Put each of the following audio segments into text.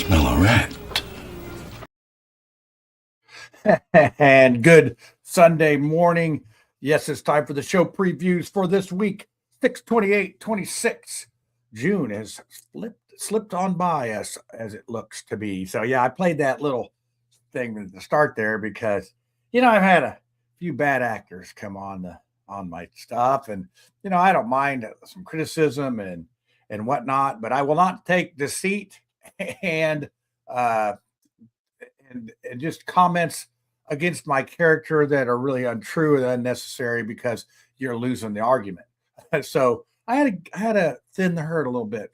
smell a rat. And good Sunday morning. Yes, it's time for the show previews for this week, 6/28/26. June has slipped on by us as it looks to be. So, yeah, I played that little thing at the start there because, I've had a few bad actors come on my stuff. And, I don't mind some criticism and whatnot, but I will not take deceit and, uh, and just comments against my character that are really untrue and unnecessary because you're losing the argument. So I had to thin the herd a little bit.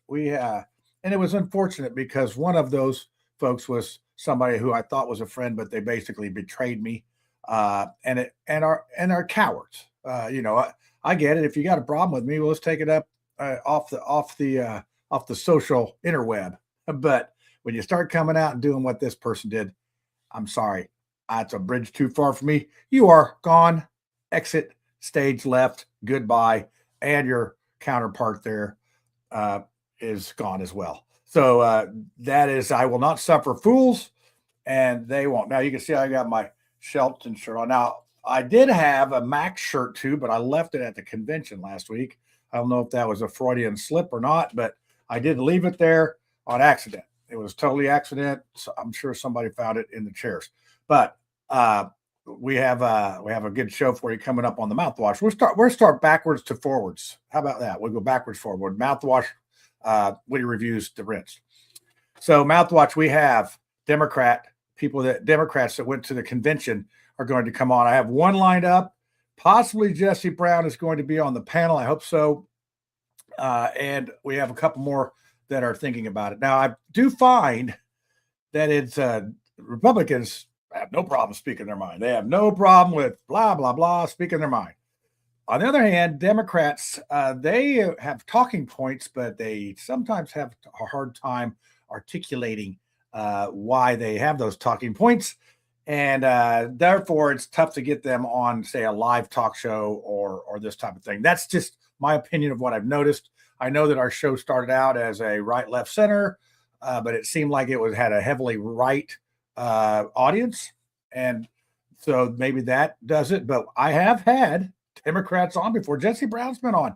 And it was unfortunate because one of those folks was somebody who I thought was a friend, but they basically betrayed me. And are cowards. I get it. If you got a problem with me, well, let's take it up off the social interweb. But when you start coming out and doing what this person did, I'm sorry. It's a bridge too far for me. You are gone. Exit stage left. Goodbye. And your counterpart there is gone as well. So that is, I will not suffer fools, and they won't. Now you can see I got my Shelton shirt on. Now I did have a Max shirt too, but I left it at the convention last week. I don't know if that was a Freudian slip or not, but I did leave it there on accident. It was totally accident. So I'm sure somebody found it in the chairs. But we have a good show for you coming up on the mouthwash. We'll start backwards to forwards. How about that? We'll go backwards forward. Mouthwash, Witty Reviews, the rinse. So mouthwash, we have Democrats that went to the convention are going to come on. I have one lined up. Possibly Jesse Brown is going to be on the panel. I hope so. And we have a couple more that are thinking about it. Now, I do find that it's Republicans have no problem speaking their mind. They have no problem with blah, blah, blah, speaking their mind. On the other hand, Democrats, they have talking points, but they sometimes have a hard time articulating why they have those talking points. And therefore, it's tough to get them on, say, a live talk show or this type of thing. That's just my opinion of what I've noticed. I know that our show started out as a right, left, center, but it seemed like it had a heavily right audience. And so maybe that does it. But I have had Democrats on before. Jesse Brown's been on.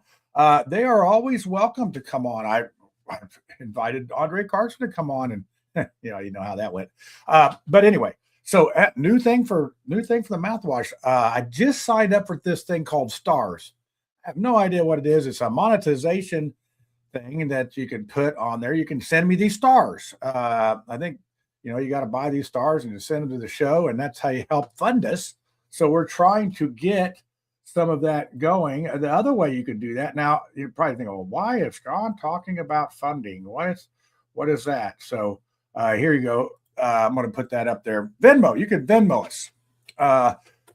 They are always welcome to come on. I've invited Andre Carson to come on, and you know how that went. But anyway, so new thing for the mouthwash. I just signed up for this thing called Stars. I have no idea what it is. It's a monetization thing that you can put on there. You can send me these stars. I think, you got to buy these stars and you send them to the show, and that's how you help fund us. So we're trying to get some of that going. The other way you could do that. Now, you're probably thinking, well, why is John talking about funding? What is that? So here you go. I'm going to put that up there. Venmo. You can Venmo us.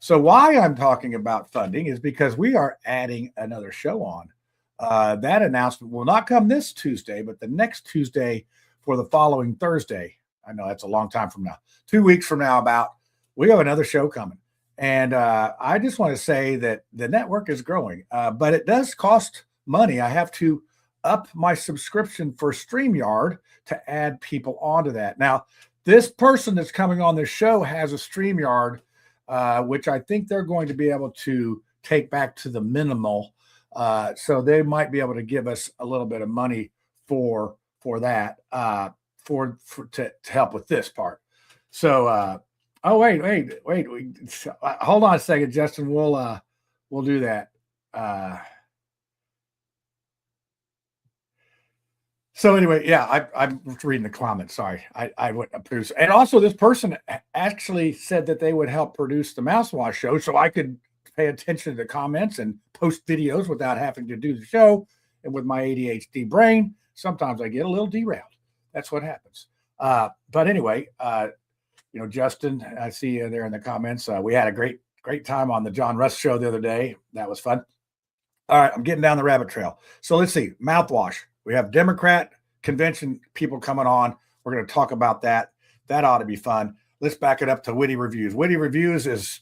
So why I'm talking about funding is because we are adding another show on. That announcement will not come this Tuesday, but the next Tuesday for the following Thursday. I know that's a long time from now. 2 weeks from now, we have another show coming. And I just want to say that the network is growing, but it does cost money. I have to up my subscription for StreamYard to add people onto that. Now, this person that's coming on this show has a StreamYard, which I think they're going to be able to take back to the minimal. So they might be able to give us a little bit of money for that, to help with this part. So, wait. Hold on a second, Justin. We'll do that. So anyway, yeah, I'm reading the comments. Sorry, I wouldn't produce. And also, this person actually said that they would help produce the Mouthwash show, so I could pay attention to the comments and post videos without having to do the show. And with my ADHD brain, sometimes I get a little derailed. That's what happens. But anyway, Justin, I see you there in the comments. We had a great time on the John Russ show the other day. That was fun. All right, I'm getting down the rabbit trail. So let's see. Mouthwash. We have Democrat convention people coming on. We're going to talk about that. That ought to be fun. Let's back it up to Witty Reviews. Witty Reviews is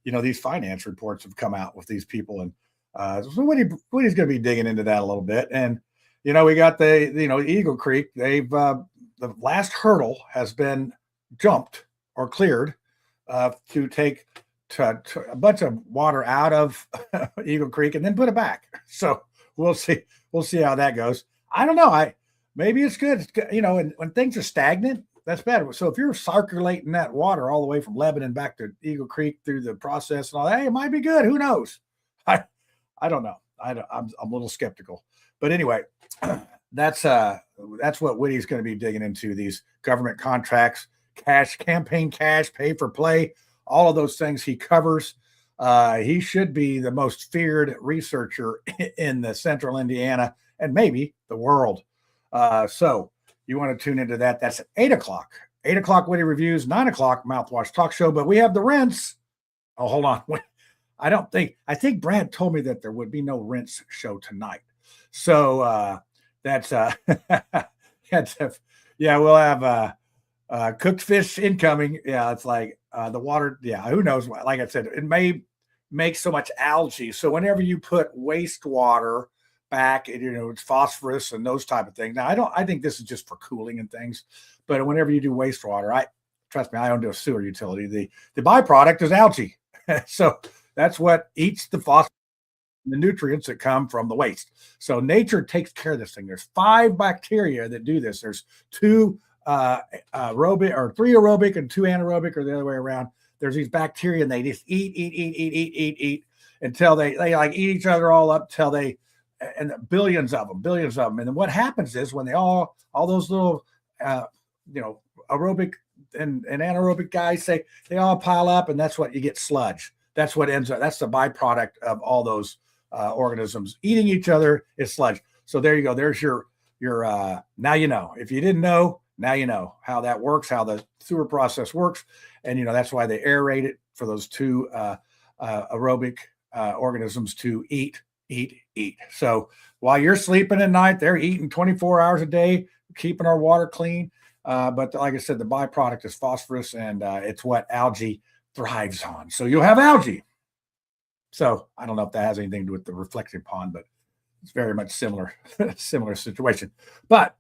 these finance reports have come out with these people, and so Witty's going to be digging into that a little bit. And we got the Eagle Creek. They've the last hurdle has been jumped or cleared to take a bunch of water out of Eagle Creek and then put it back. So we'll see. We'll see how that goes. I don't know. Maybe it's good. When things are stagnant, that's better. So if you're circulating that water all the way from Lebanon back to Eagle Creek through the process and all that, hey, it might be good. Who knows? I don't know. I'm a little skeptical. But anyway, that's what Whitty's going to be digging into, these government contracts, campaign cash, pay for play, all of those things he covers. He should be the most feared researcher in the central Indiana and maybe the world. So you want to tune into that. That's at 8 o'clock. 8 o'clock Whitty Reviews, 9 o'clock Mouthwash Talk Show. But we have the rinse. Oh, hold on. I think Brad told me that there would be no rinse show tonight. So that's we'll have cooked fish incoming. Yeah, it's like the water. Yeah, who knows? Like I said, it may make so much algae. So whenever you put wastewater back, it's phosphorus and those type of things. Now, I think this is just for cooling and things, but whenever you do wastewater, trust me, I don't do a sewer utility. The byproduct is algae. So that's what eats the phosphorus, the nutrients that come from the waste. So nature takes care of this thing. There's 5 bacteria that do this. There's 2 aerobic or 3 aerobic and 2 anaerobic, or the other way around. There's these bacteria and they just eat until they like eat each other all up till and billions of them. And then what happens is when they all those little, aerobic and anaerobic guys they all pile up, and that's what you get, sludge. That's what ends up. That's the byproduct of all those organisms eating each other is sludge. So there you go. There's your now you know. If you didn't know, now you know how that works, how the sewer process works, and that's why they aerate it for those 2 aerobic organisms to eat. So while you're sleeping at night, they're eating 24 hours a day, keeping our water clean. But like I said, the byproduct is phosphorus, and it's what algae thrives on. So you'll have algae. So I don't know if that has anything to do with the reflecting pond, but it's very much similar situation. But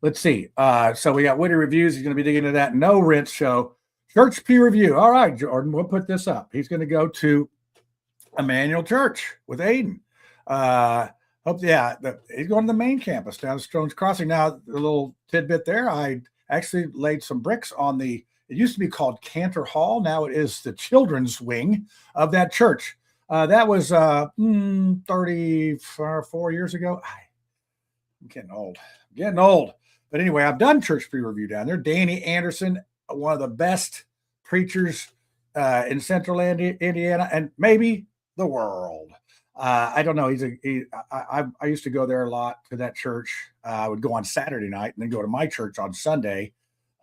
let's see. So we got Whitty Reviews. He's going to be digging into that. No rinse show. Church peer review. All right, Jordan, we'll put this up. He's going to go to Emmanuel Church with Aiden. He's going to the main campus down at Stone's Crossing. Now, a little tidbit there. I actually laid some bricks on it used to be called Cantor Hall. Now it is the children's wing of that church. That was 34 years ago. I'm getting old. But anyway, I've done church pre-review down there. Danny Anderson, one of the best preachers in central Indiana and maybe the world. I don't know. I used to go there a lot to that church. I would go on Saturday night and then go to my church on Sunday,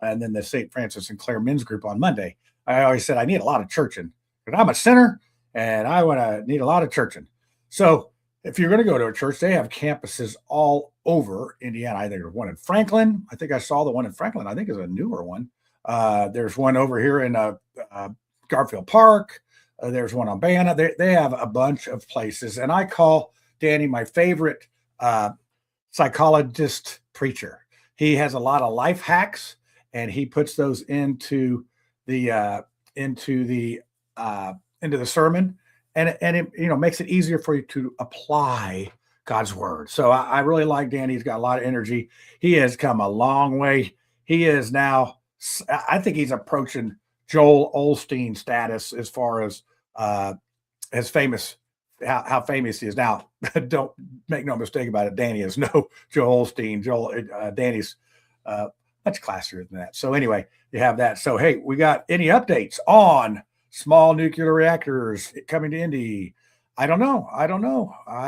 and then the St. Francis and Clare Men's Group on Monday. I always said I need a lot of churching, but I'm a sinner and I want to need a lot of churching. So if you're going to go to a church, they have campuses all over Indiana. I think there's one in Franklin. I think I saw the one in Franklin. I think is a newer one. There's one over here in Garfield Park. There's one on Banna. They have a bunch of places. And I call Danny my favorite psychologist preacher. He has a lot of life hacks, and he puts those into the sermon, and it makes it easier for you to apply God's word. So I really like Danny. He's got a lot of energy. He has come a long way. He is now, I think he's approaching Joel Osteen status as far as famous, how famous he is now. Don't make no mistake about it. Danny is no Joel Osteen. Danny's much classier than that. So anyway, you have that. So, hey, we got any updates on small nuclear reactors coming to Indy? I don't know. I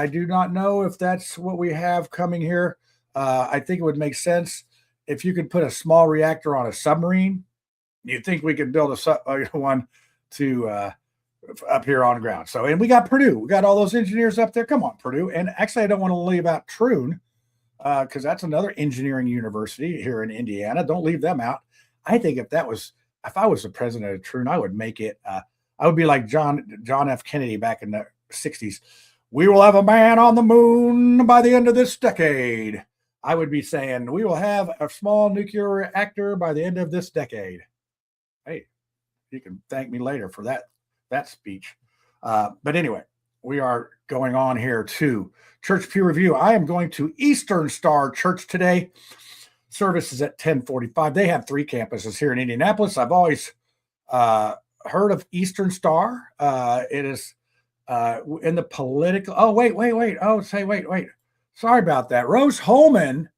do not know if that's what we have coming here. I think it would make sense if you could put a small reactor on a submarine. You think we could build one to up here on the ground? So, and we got Purdue. We got all those engineers up there. Come on, Purdue. And actually, I don't want to leave out Troon because that's another engineering university here in Indiana. Don't leave them out. I think if I was the president of Troon, I would make it. I would be like John F. Kennedy back in the 60s. We will have a man on the moon by the end of this decade. I would be saying we will have a small nuclear reactor by the end of this decade. Hey, you can thank me later for that speech. But anyway, we are going on here to Church Pew Review. I am going to Eastern Star Church today. Service is at 10:45. They have 3 campuses here in Indianapolis. I've always heard of Eastern Star. It is in the political. Oh, wait. Oh, wait. Sorry about that. Rose-Hulman.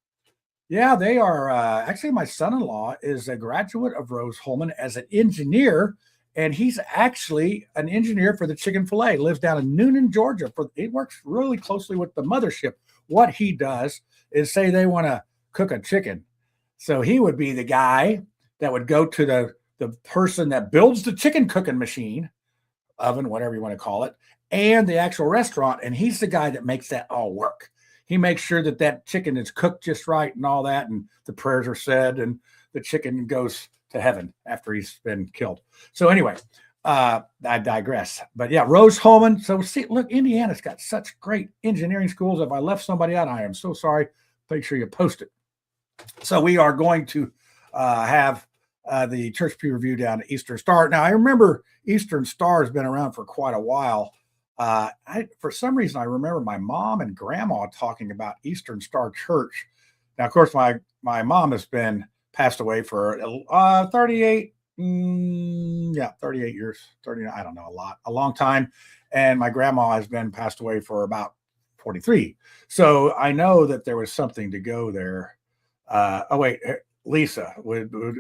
Yeah, they are. Actually, my son-in-law is a graduate of Rose-Hulman as an engineer, and he's actually an engineer for the Chick-fil-A. Lives down in Noonan, Georgia. He works really closely with the mothership. What he does is say they want to cook a chicken. So he would be the guy that would go to the person that builds the chicken cooking machine, oven, whatever you want to call it, and the actual restaurant. And he's the guy that makes that all work. He makes sure that chicken is cooked just right and all that, and the prayers are said, and the chicken goes to heaven after he's been killed. So anyway, I digress. But yeah, Rose-Hulman. So see, look, Indiana's got such great engineering schools. If I left somebody out, I am so sorry. Make sure you post it. So we are going to have the Church Pew Review down at Eastern Star. Now, I remember Eastern Star has been around for quite a while. For some reason, I remember my mom and grandma talking about Eastern Star Church. Now, of course, my mom has been passed away for 38 years, 39, I don't know, a long time. And my grandma has been passed away for about 43. So I know that there was something to go there. Lisa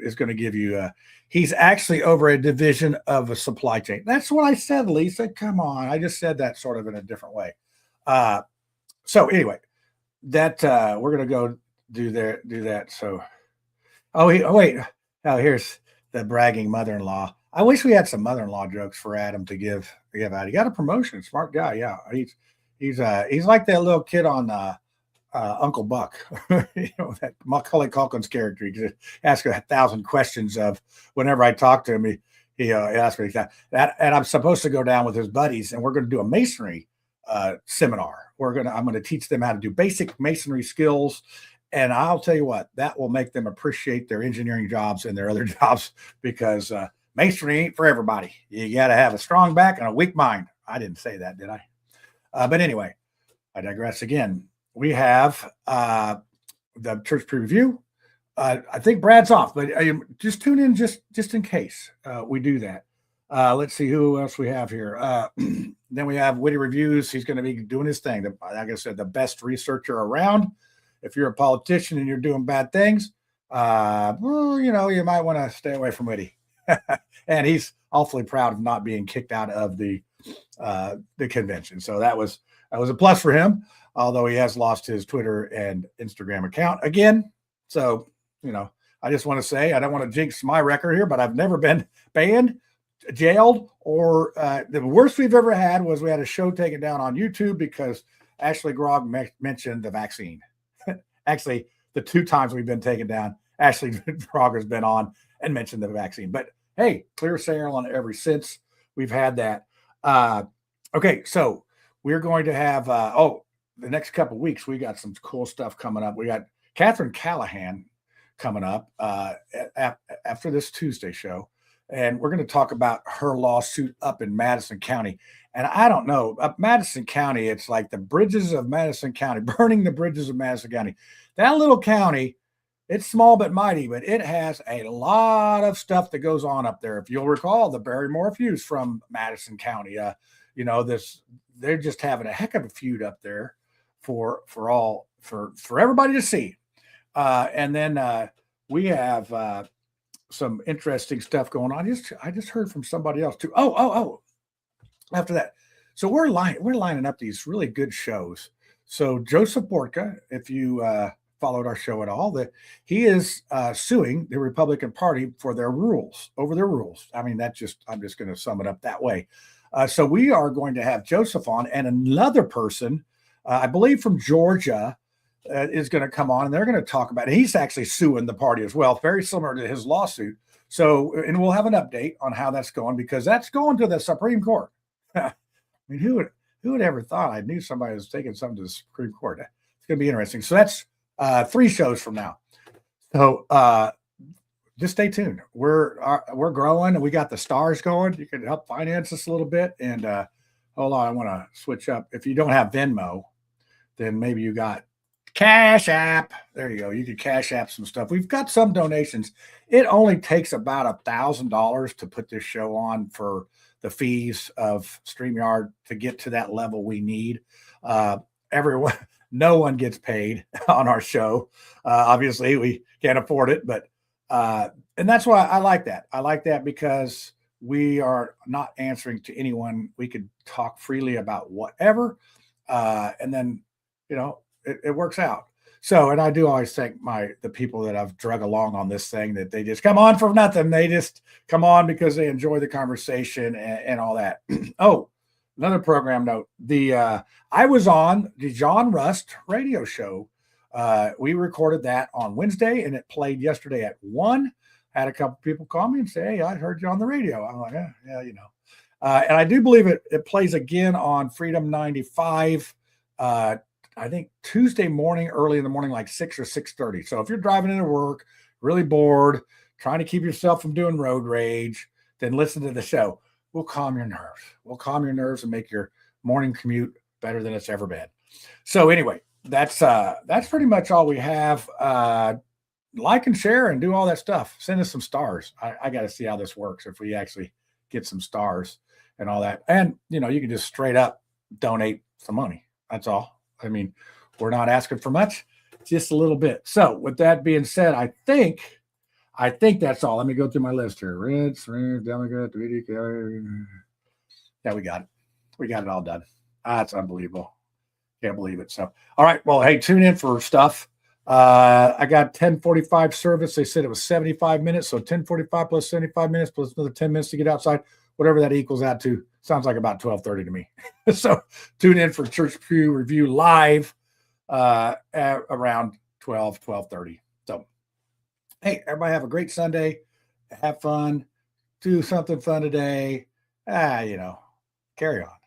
is going to give you, he's actually over a division of a supply chain. That's what I said, Lisa. Come on. I just said that sort of in a different way. So anyway, that we're going to go do that. So, here's the bragging mother-in-law. I wish we had some mother-in-law jokes for Adam to give out. He got a promotion. Smart guy. Yeah. He's like that little kid on, Uncle Buck, that Macaulay Culkin's character. He just asks 1,000 questions of whenever I talk to him. He asks me that, and I'm supposed to go down with his buddies, and we're going to do a masonry seminar. I'm going to teach them how to do basic masonry skills, and I'll tell you what, that will make them appreciate their engineering jobs and their other jobs, because masonry ain't for everybody. You got to have a strong back and a weak mind. I didn't say that, did I? But anyway, I digress again. We have the Church Pew Review. I think Brad's off, but just tune in just in case we do that. Let's see who else we have here. Then we have Witty Reviews. He's going to be doing his thing. Like I said, the best researcher around. If you're a politician and you're doing bad things, you might want to stay away from Witty. And he's awfully proud of not being kicked out of the convention. So that was a plus for him, although he has lost his Twitter and Instagram account again. So, I just want to say, I don't want to jinx my record here, but I've never been banned, jailed, or the worst we've ever had was we had a show taken down on YouTube because Ashley Grogg mentioned the vaccine. Actually, the 2 times we've been taken down, Ashley Grogg has been on and mentioned the vaccine. But hey, clear sail on every since we've had that. Okay, so we're going to have, the next couple of weeks, we got some cool stuff coming up. We got Catherine Callahan coming up after this Tuesday show, and we're going to talk about her lawsuit up in Madison County. And I don't know, up Madison County, it's like the bridges of Madison County, burning the bridges of Madison County. That little county, it's small but mighty, but it has a lot of stuff that goes on up there. If you'll recall, the Barrymore feuds from Madison County, they're just having a heck of a feud up there for everybody to see. And then we have some interesting stuff going on. I just heard from somebody else too. After that. So we're lining up these really good shows. So Joseph Borka, if you followed our show at all, that he is suing the Republican Party for their rules. I mean, I'm just going to sum it up that way. So we are going to have Joseph on, and another person, I believe from Georgia, is going to come on, and they're going to talk about it. He's actually suing the party as well, very similar to his lawsuit. So, and we'll have an update on how that's going, because that's going to the Supreme Court. I mean, who would ever thought I knew somebody was taking something to the Supreme Court? It's going to be interesting. So that's 3 shows from now. So just stay tuned. We're growing and we got the stars going. You can help finance us a little bit. And hold on, I want to switch up. If you don't have Venmo, then maybe you got Cash App. There you go. You can Cash App some stuff. We've got some donations. It only takes about $1,000 to put this show on for the fees of StreamYard to get to that level we need. Everyone, no one gets paid on our show. Obviously, we can't afford it, but and that's why I like that. I like that because we are not answering to anyone. We could talk freely about whatever, and then it works out. So, and I do always thank the people that I've drug along on this thing, that they just come on for nothing. They just come on because they enjoy the conversation and all that. Oh, another program note. I was on the John Rust radio show. We recorded that on Wednesday and it played yesterday at 1. Had a couple people call me and say, "Hey, I heard you on the radio." I'm like, yeah, and I do believe it plays again on Freedom 95. I think Tuesday morning, early in the morning, like 6 or 6:30. So if you're driving into work, really bored, trying to keep yourself from doing road rage, then listen to the show. We'll calm your nerves. We'll calm your nerves and make your morning commute better than it's ever been. So anyway, that's pretty much all we have. Like and share and do all that stuff. Send us some stars. I got to see how this works if we actually get some stars and all that. And you can just straight up donate some money. That's all. I mean, we're not asking for much, just a little bit. So with that being said, I think that's all. Let me go through my list here. Rinse, Democrat, yeah, we got it. We got it all done. That's unbelievable. Can't believe it. So, all right. Well, hey, tune in for stuff. I got 10:45 service. They said it was 75 minutes. So 10:45 plus 75 minutes plus another 10 minutes to get outside, whatever that equals out to. Sounds like about 12:30 to me. So tune in for Church Pew Review live at around 12:30. So, hey, everybody have a great Sunday. Have fun. Do something fun today. Carry on.